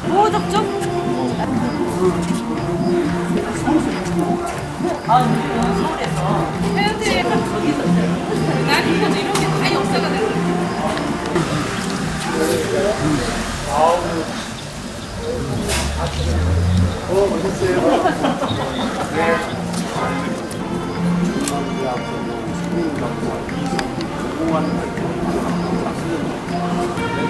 모적적? 아, 서울에서 해운대에 거기서 난 이거 이런 게 다 역사가 됐어.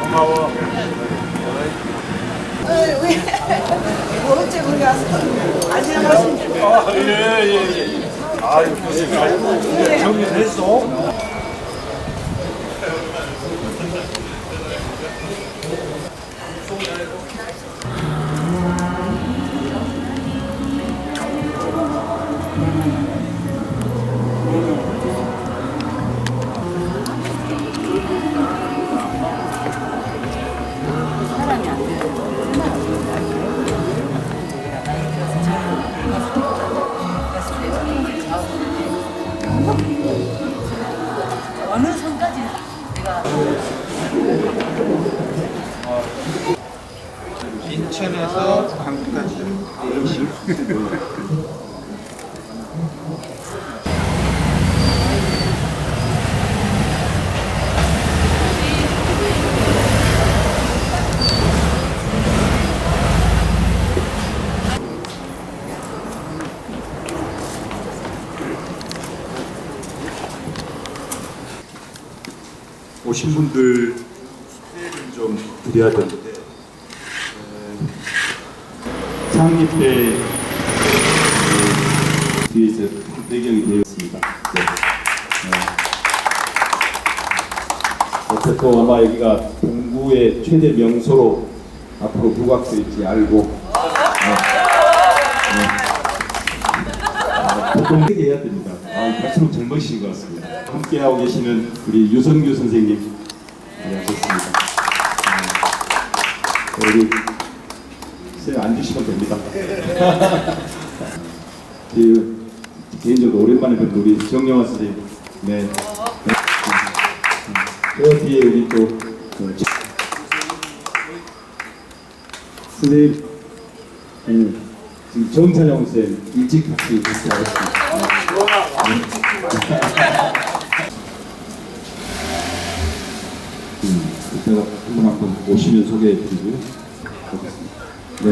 고마워. 왜 모르지 우리 와서 안녕하십니까. 예. 아유, 교수님. 정리됐어? 어느 선까지 내가 인천에서 광주까지 음식 오신 분들 수혜를 좀 드려야 되는데 창립 때 뒤에서 배경이 되어 있습니다. 어쨌든 아마 여기가 동구의 최대 명소로 앞으로 부각될지 알고 보통 세게 해야 됩니다. 갈수록 젊으신 것 같습니다. 함께하고 계시는 우리 유선규 선생님, 네, 좋습니다. 여기 앉으시면 됩니다. 개인적으로 오랜만에 뵙는 우리 정영환 선생님, 네. 저 뒤에 우리 또 선생님, 지금 정찬영 쌤 일찍 같이 하셨습니다. 이따가 한 분 오시면 소개해드리고요. 네.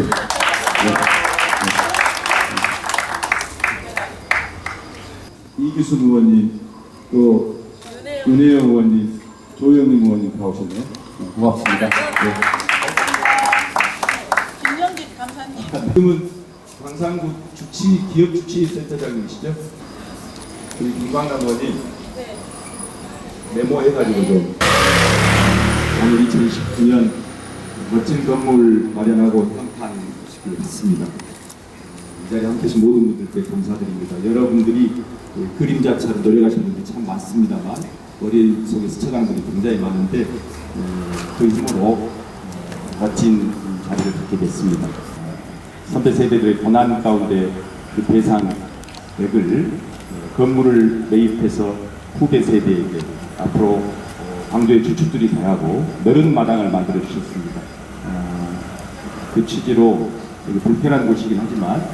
이규순 의원님, 또 윤혜영 의원님, 조영림 의원님 다 오셨네요. 고맙습니다. 네. 김영길 감사님. 지금은 광산구 기업주치센터장님이시죠? 우리 김광남 의원님 메모해가지고 좀 오늘 2019년 멋진 건물 마련하고 평판 모습을 봤습니다. 이 자리에 함께 계신 모든 분들께 감사드립니다. 여러분들이 그림자처럼 노력하시는 분들이 참 많습니다만 머릿속에 스쳐간 분이 굉장히 많은데 그 힘으로 멋진 자리를 갖게 됐습니다. 선배 세대들의 고난 가운데 그 배상액을 건물을 매입해서 후배 세대에게 앞으로 광주의 주축들이 대하고 넓은 마당을 만들어 주셨습니다. 그 취지로 여기 불편한 곳이긴 하지만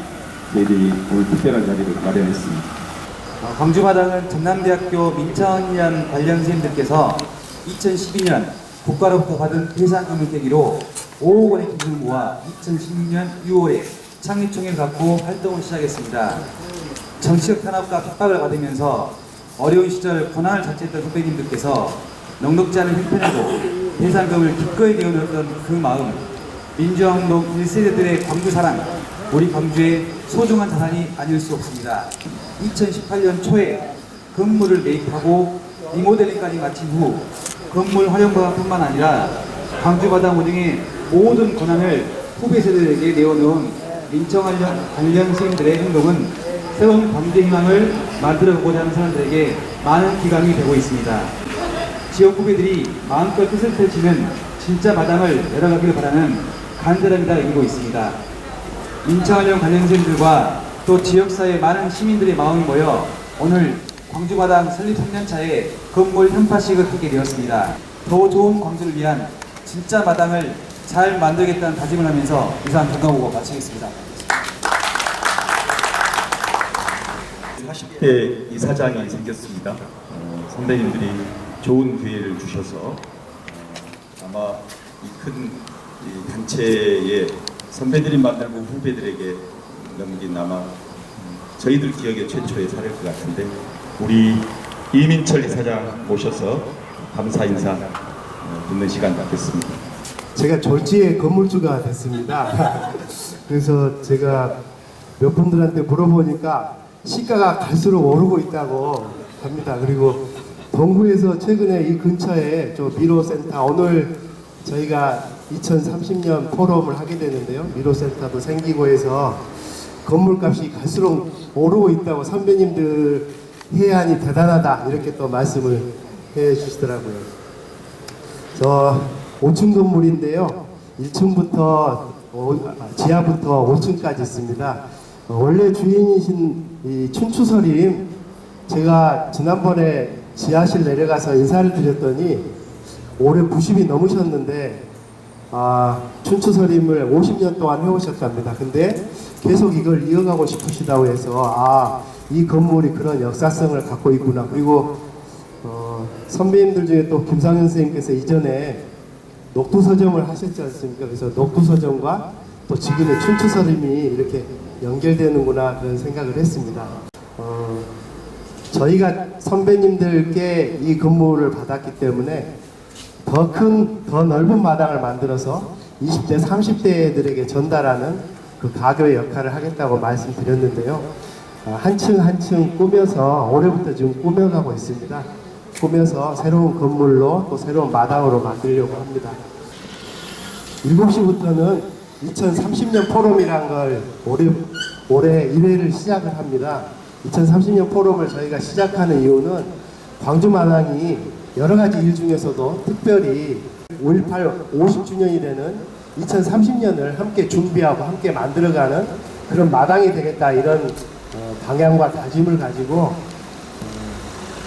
저희들이 오늘 특별한 자리를 마련했습니다. 광주 마당은 전남대학교 민청년 관련 선생님들께서 2012년 국가로부터 받은 배상금을 계기로 5억 원의 기금을 모아 2016년 6월에 창립총회를 갖고 활동을 시작했습니다. 정치적 탄압과 핍박을 받으면서 어려운 시절 고난을 자처했던 선배님들께서 넉넉지 않은 형편에도 배상금을 기꺼이 내어놓았던 그 마음, 민주화운동 1세대들의 광주 사랑, 우리 광주의 소중한 자산이 아닐 수 없습니다. 2018년 초에 건물을 매입하고 리모델링까지 마친 후 건물 활용과뿐만 아니라 광주 마당 운영의 모든 권한을 후배 세대에게 내어놓은 민청관련 선생님들의 행동은 새로운 광주의 희망을 만들어보고자 하는 사람들에게 많은 기감이 되고 있습니다. 지역 후배들이 마음껏 뜻을 펼치는 진짜 마당을 열어가기를 바라는 간절함이 다 이기고 있습니다. 민청관련 관련 선생님들과 또 지역사회 많은 시민들의 마음이 모여 오늘 광주마당 설립 3년차에 건물 현파식을 하게 되었습니다. 더 좋은 광주를 위한 진짜 마당을 잘 만들겠다는 다짐을 하면서 이상 경감하고 마치겠습니다. 40대 이사장이 생겼습니다. 선배님들이 좋은 기회를 주셔서 아마 이 큰 단체의 선배들이 만들고 후배들에게 넘긴 아마 저희들 기억의 최초의 사례일 것 같은데, 우리 이민철 이사장 모셔서 감사 인사 듣는 시간 갖겠습니다. 제가 졸지에 건물주가 됐습니다. 그래서 제가 몇 분들한테 물어보니까 시가가 갈수록 오르고 있다고 합니다. 그리고 동구에서 최근에 이 근처에 저 미로센터, 오늘 저희가 2030년 포럼을 하게 되는데요. 미로센터도 생기고 해서 건물값이 갈수록 오르고 있다고 선배님들 해안이 대단하다 이렇게 또 말씀을 해 주시더라고요. 저 5층 건물인데요. 1층부터 지하부터 5층까지 있습니다. 원래 주인이신 이 춘추서림, 제가 지난번에 지하실 내려가서 인사를 드렸더니 올해 90이 넘으셨는데 춘추서림을 50년 동안 해오셨답니다. 근데 계속 이걸 이어가고 싶으시다고 해서 이 건물이 그런 역사성을 갖고 있구나. 그리고 선배님들 중에 또 김상현 선생님께서 이전에 녹두서점을 하셨지 않습니까? 그래서 녹두서점과 또 지금의 춘추서림이 이렇게 연결되는구나 그런 생각을 했습니다. 저희가 선배님들께 이 건물을 받았기 때문에 더 큰, 더 넓은 마당을 만들어서 20대, 30대들에게 전달하는 그 가교의 역할을 하겠다고 말씀드렸는데요. 한 층 한 층 꾸며서 올해부터 지금 꾸며가고 있습니다. 꾸며서 새로운 건물로 또 새로운 마당으로 만들려고 합니다. 7시부터는 2030년 포럼이란 걸 올해 1회를 시작을 합니다. 2030년 포럼을 저희가 시작하는 이유는 광주마당이 여러 가지 일 중에서도 특별히 5.18 50주년이 되는 2030년을 함께 준비하고 함께 만들어가는 그런 마당이 되겠다, 이런 방향과 다짐을 가지고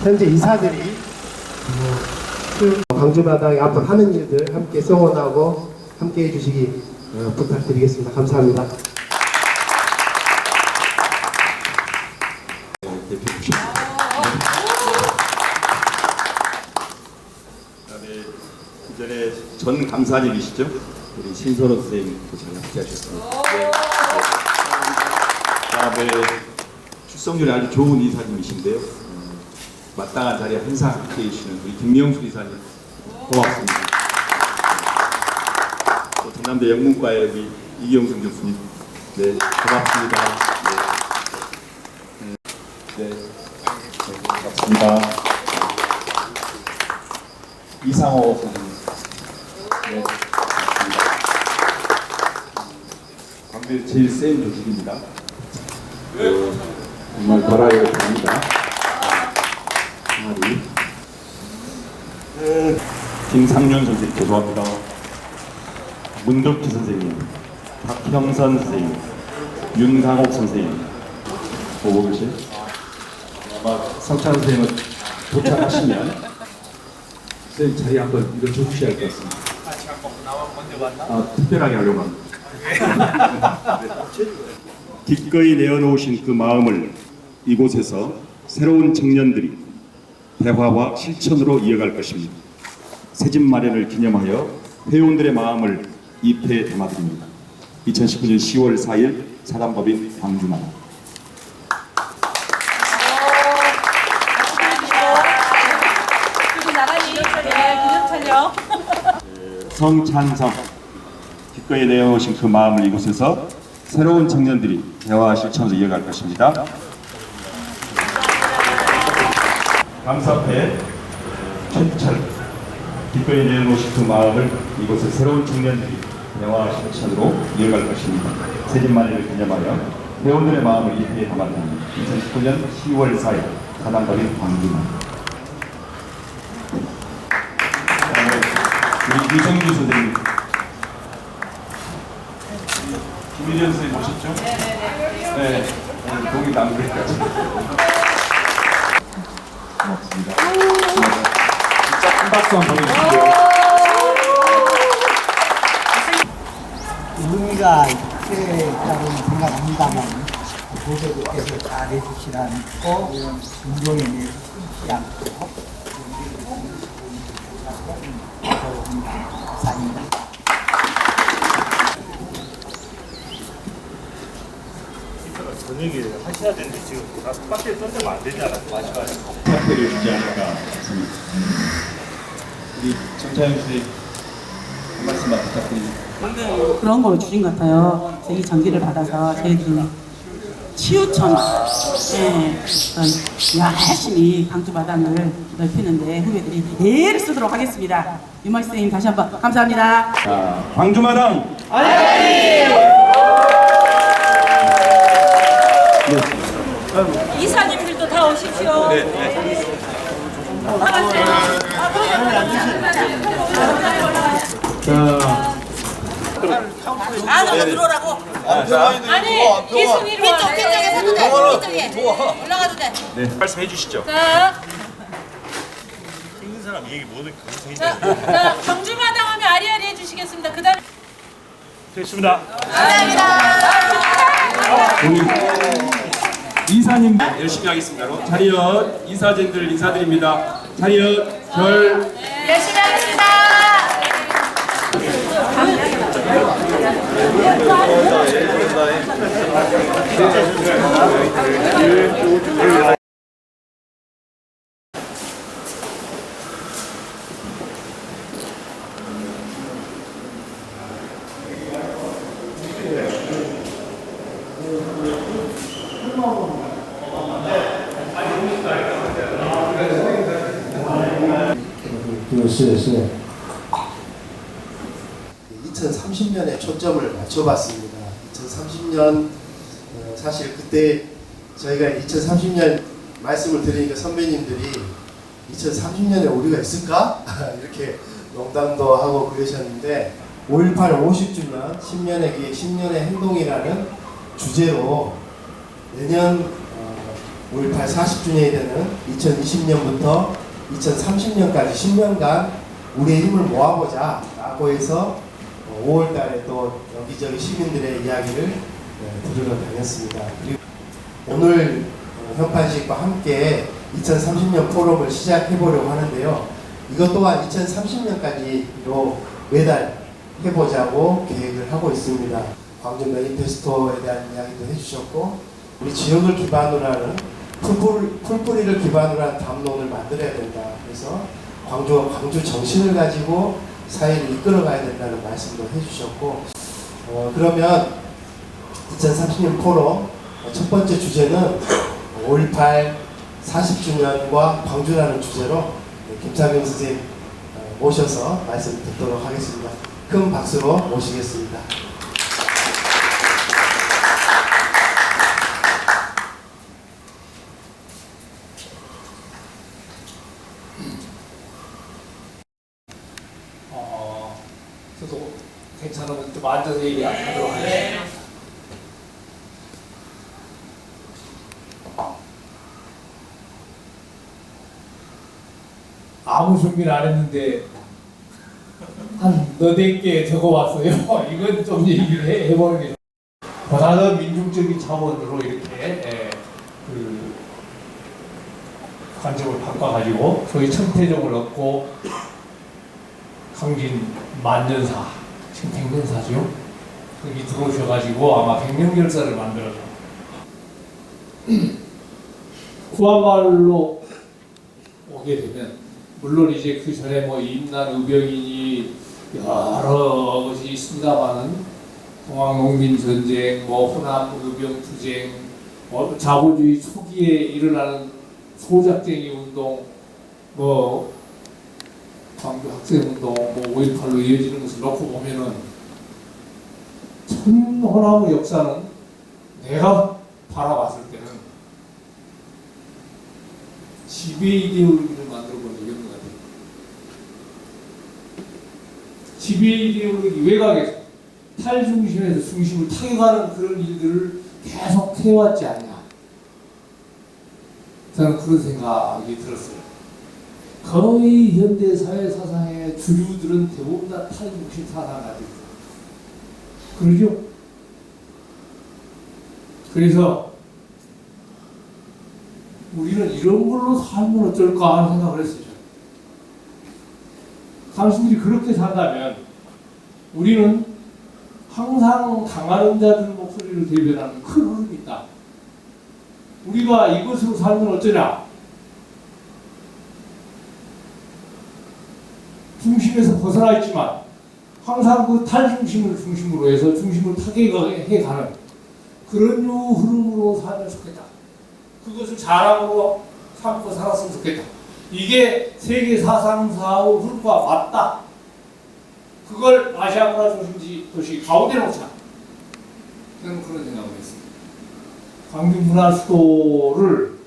현재 이사들이 광주마당이 앞으로 하는 일들 함께 성원하고 함께 해주시기 부탁드리겠습니다. 감사합니다. 이전에 전 감사님이시죠? 우리 신선호 선생님도 잘 함께하셨습니다. 다음에 출석률이 아주 좋은 이사님이신데요. 마땅한 자리에 항상 함께해 주시는 우리 김명수 이사님 고맙습니다. 또 전남대 영문과의 우리 이경승 교수님, 네, 고맙습니다. 네, 고맙습니다. 이상호 선생님, 네, 고맙습니다. 광주에서 제일 센 조직입니다. 정말 바라요 됩니다. 항아리. 김상윤 선생님, 죄송합니다. 문덕기 선생님, 박형선 선생님, 윤강옥 선생님, 보고 계실? 아마 성찬 선생님은 도착하시면 선생님 자리 한번 일어서 주셔야 할 것 같습니다. 특별하게 하려고 합니다. 기꺼이 내어놓으신 그 마음을 이곳에서 새로운 청년들이 대화와 실천으로 이어갈 것입니다. 새집 마련을 기념하여 회원들의 마음을 잎에 담아드립니다. 2019년 10월 4일 사단법인 광주마당. 그리고 나란히 기념 촬영. 성찬성, 기꺼이 내어오신 그 마음을 이곳에서 새로운 청년들이 대화와 실천으로 이어갈 것입니다. 감사패 최철, 기꺼이 내어놓으신 그 마음을 이곳에 새로운 청년들이 대화와 실천으로 이어갈 것입니다. 새집 마련을 기념하여 회원들의 마음을 잎에 담았습니다. 2019년 10월 4일 사단법인 광주마당. 우리 유성규 선생님, 김일현 선생님 오셨죠? 네. 독이 남들까지. 고맙습니다. 진짜 큰 박수 한번 보내주시고요. 의미가 있겠다고 생각합니다만 고객께서 잘 해주시라고 운동에 대해서 끊지 않고 감사합니다. 저녁에 하셔야 되는데 지금 밖에 던지면 안 되잖아. 마지막에. 사태를 주지 않을까 싶습니다. 우리 정차영 씨 한 말씀만 부탁드립니다. 그런 걸 주신 것 같아요. 저희 전기를 받아서 저희들 치유천 열심히 강주마당을 넓히는데 후배들이 애를 쓰도록 하겠습니다. 유마 선생님 다시 한번 감사합니다. 자, 광주마당 이사님들도 다 오십시오. 안으로 들어오라고. 아니 이승희로 뒤쪽에 서도 돼. 뒤쪽에 올라가도 돼. 네. 말씀해 주시죠. 자, 있는 사람 얘기 모두 자, 경주마당 하면 아리아리 해주시겠습니다. 그 다음에 됐습니다. 이사님 열심히 하겠습니다. 차리엇 이사진들 인사드립니다. 차리엇 별 열심히 하겠습니다. 뉴스에서 2030년에 초점을 맞춰봤습니다. 2030년 사실 그때 저희가 2030년 말씀을 드리니까 선배님들이 2030년에 우리가 있을까? 이렇게 농담도 하고 그러셨는데 5.18 50주년 10년의 기획 10년의 행동이라는 주제로 내년 5.18 40주년이 되는 2020년부터 2030년까지 10년간 우리의 힘을 모아보자 라고 해서 5월달에 또 여기저기 시민들의 이야기를 들으러 다녔습니다. 그리고 오늘 현판식과 함께 2030년 포럼을 시작해보려고 하는데요. 이것 또한 2030년까지로 매달 해보자고 계획을 하고 있습니다. 광주 매니페스토에 대한 이야기도 해주셨고 우리 지역을 기반으로 하는 풀뿌리를 기반으로 한 담론을 만들어야 된다. 그래서 광주가 광주 정신을 가지고 사회를 이끌어가야 된다는 말씀도 해주셨고 그러면 2030년 포럼 첫 번째 주제는 5.18 40주년과 광주라는 주제로 김창경 선생님 모셔서 말씀 듣도록 하겠습니다. 큰 박수로 모시겠습니다. 저도 괜찮으면 좀 앉아서 얘기하도록 하겠습니다. 아무 준비를 안 했는데 한 너댓 개 적어왔어요. 이건 좀 얘기를 해보는 게 보다 더 민중적인 차원으로 이렇게 그 관점을 바꿔가지고 저희 천태종을 얻고 강진 만년사, 지금 백년사죠. 거기 들어오셔가지고 아마 백년결사를 만들어서 구한마을로 오게 되면 물론 이제 그 전에 뭐 임난 의병인이 여러 것이 있습니다만은 동학농민전쟁, 뭐 호남 의병투쟁, 뭐 자본주의 초기에 일어나는 소작쟁이 운동, 뭐 광주 학생운동, 뭐 5.18로 이어지는 것을 놓고 보면은 천호남의 역사는 내가 바라봤을 때는 지배 이데올로기를 만들어 본 적이 없는 것 같아요. 지배 이데올로기 외곽에서 탈중심에서 중심을 타격하는 그런 일들을 계속 해왔지 않냐. 저는 그런 생각이 들었어요. 거의 현대 사회 사상의 주류들은 대부분 다 탈중심 사상을 가지고 있어요. 그러죠? 그래서 우리는 이런 걸로 살면 어쩔까 하는 생각을 했어요. 당신들이 그렇게 산다면 우리는 항상 당하는 자들 목소리를 대변하는 큰 흐름이 있다. 우리가 이것으로 살면 어쩌냐? 중심에서 벗어나 있지만 항상 그 탈중심을 중심으로 해서 중심을 타개해가는 그런 흐름으로 살면 좋겠다. 그것을 자랑으로 삼고 살았으면 좋겠다. 이게 세계 사상사의 흐름과 맞다. 그걸 아시아 문화 중심지 도시 가운데 놓자. 저는 그런 생각을 했습니다. 광주 문화 수도를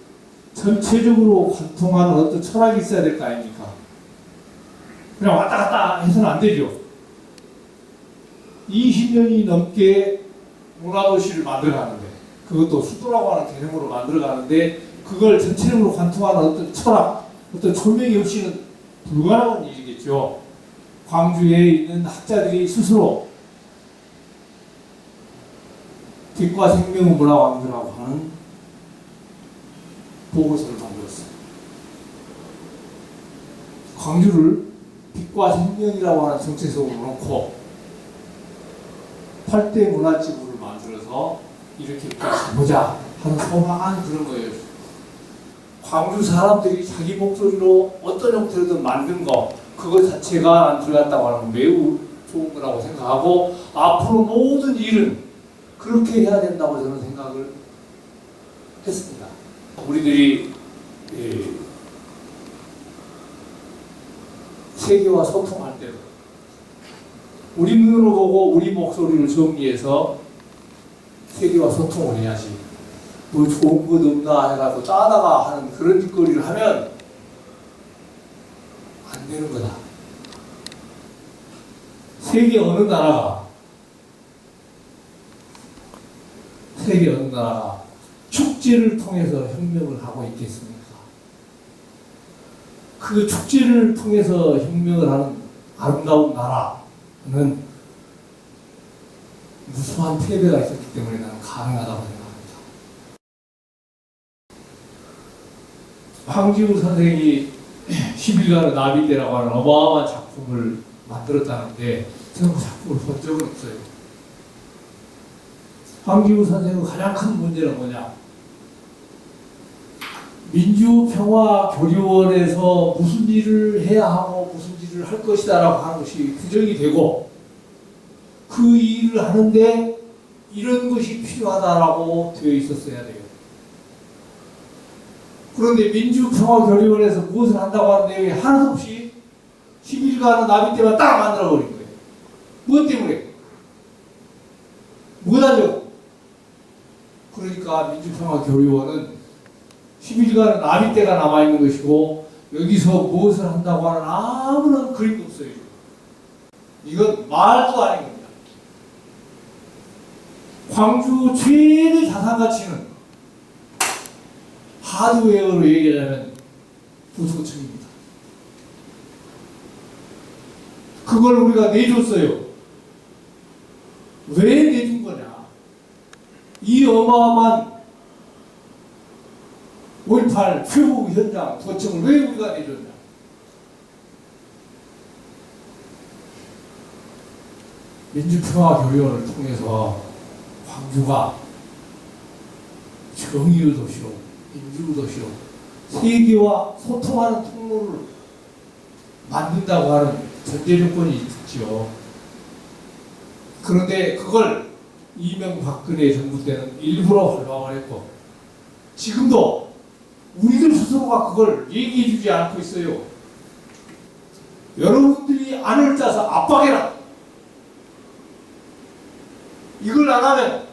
전체적으로 관통하는 어떤 철학이 있어야 될 거 아닙니까? 그냥 왔다 갔다 해서는 안 되죠. 20년이 넘게 문화도시를 만들어가는데, 그것도 수도라고 하는 개념으로 만들어가는데, 그걸 전체적으로 관통하는 어떤 철학, 어떤 조명이 없이는 불가능한 일이겠죠. 광주에 있는 학자들이 스스로 빛과 생명의 문화 광주라고 하는 보고서를 만들었어요. 광주를 빛과 생명이라고 하는 정체성으로 놓고 8대 문화지구를 만들어서 이렇게 가보자 하는 소망한 그런 거예요. 광주 사람들이 자기 목소리로 어떤 형태로든 만든 거, 그거 자체가 안 들어갔다고 하는 건 매우 좋은 거라고 생각하고, 앞으로 모든 일은 그렇게 해야 된다고 저는 생각을 했습니다. 우리들이 세계와 소통할 때도 우리 눈으로 보고 우리 목소리를 정리해서 세계와 소통을 해야지, 뭐 좋은 것 없나 해가지고 짜다가 하는 그런 짓거리를 하면 안 되는 거다. 세계 어느 나라가 축제를 통해서 혁명을 하고 있겠습니까? 그 축제를 통해서 혁명을 하는 아름다운 나라는 무수한 패배가 있었기 때문에 나는 가능하다고 생각합니다. 황지우 선생이 10일간의 나비대라고 하는 어마어마한 작품을 만들었다는데 저는 그 작품을 본 적은 없어요. 황지우 선생의 가장 큰 문제는 뭐냐? 민주평화교류원에서 무슨 일을 해야 하고 무슨 일을 할 것이다 라고 하는 것이 규정이 되고, 그 일을 하는데 이런 것이 필요하다라고 되어 있었어야 돼요. 그런데 민주평화교류원에서 무엇을 한다고 하는 내용이 하나도 없이 10일간의 나비대만 딱 만들어버린 거예요. 무엇 때문에? 뭐하죠? 그러니까 민주평화교류원은 10일간의 나비대가 남아있는 것이고, 여기서 무엇을 한다고 하는 아무런 그림도 없어요. 이건 말도 아닌 겁니다. 광주 최대 자산 가치는 하드웨어로 얘기하자면 도서청입니다. 그걸 우리가 내줬어요. 왜 내준 거냐? 이 어마어마한 5.18 최후 현장 도청을 왜 우리가 내줬냐? 민주평화교류원을 통해서 광주가 정의의 도시로, 민주의 도시로 세계와 소통하는 통로를 만든다고 하는 전제 조건이 있죠. 그런데 그걸 이명박근혜 정부 때는 일부러 활용을 했고, 지금도 우리들 스스로가 그걸 얘기해주지 않고 있어요. 여러분들이 안을 짜서 압박해라. 이걸 안 하면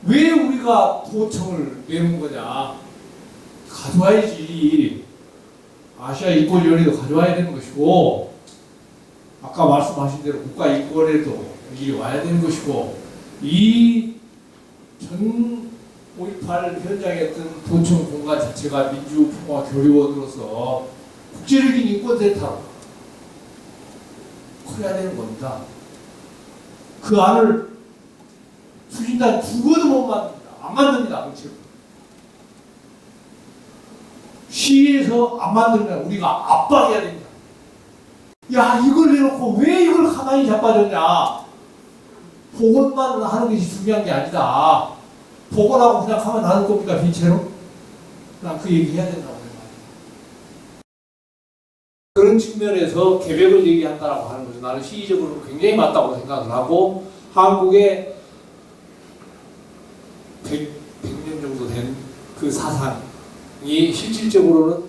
왜 우리가 도청을 내는 거냐? 가져와야지. 아시아 인권위원회도 가져와야 되는 것이고, 아까 말씀하신 대로 국가인권에도 일이 와야 되는 것이고, 이 전 5.18 현장에 어떤 도청 공간 자체가 민주평화교류원으로서 국제적인 인권센터로 커야 되는 겁니다. 그 안을 추진단 죽어도 못 만듭니다. 안 만듭니다. 그렇죠? 시에서 안 만들면 우리가 압박해야 됩니다. 야, 이걸 내놓고 왜 이걸 가만히 자빠졌냐? 복원만 하는 것이 중요한 게 아니다. 복원하고 그냥 가만 놔둘 겁니까, 빈채로? 난 그 얘기 해야 된다고 생각합니다. 그런 측면에서 계획을 얘기한다라고 하는 것은 나는 시의적으로 굉장히 맞다고 생각을 하고, 한국의 100년 정도 된 그 사상이 실질적으로는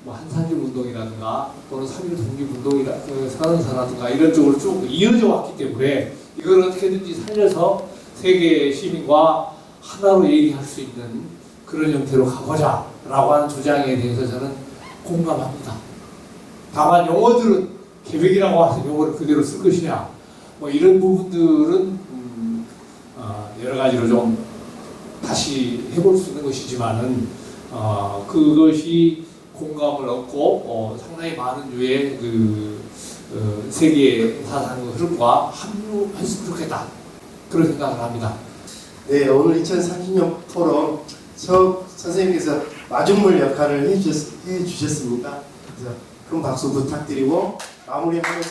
뭐 한산일 운동이라든가 또는 3.1 독립운동이라든가 이런 쪽으로 쭉 이어져 왔기 때문에 이걸 어떻게든지 살려서 세계 시민과 하나로 얘기할 수 있는 그런 형태로 가보자 라고 하는 주장에 대해서 저는 공감합니다. 다만 용어들은 계획이라고 하는 용어를 그대로 쓸 것이냐 뭐 이런 부분들은 여러 가지로 좀 다시 해볼 수 있는 것이지만은 그것이 공감을 얻고 상당히 많은 유의 세계 사상의 흐름과 합류했으면 좋겠다 그런 생각을 합니다. 네, 오늘 2030년 토론 서 선생님께서 마중물 역할을 해주셨습니다. 그래서 큰 박수 부탁드리고 마무리하면서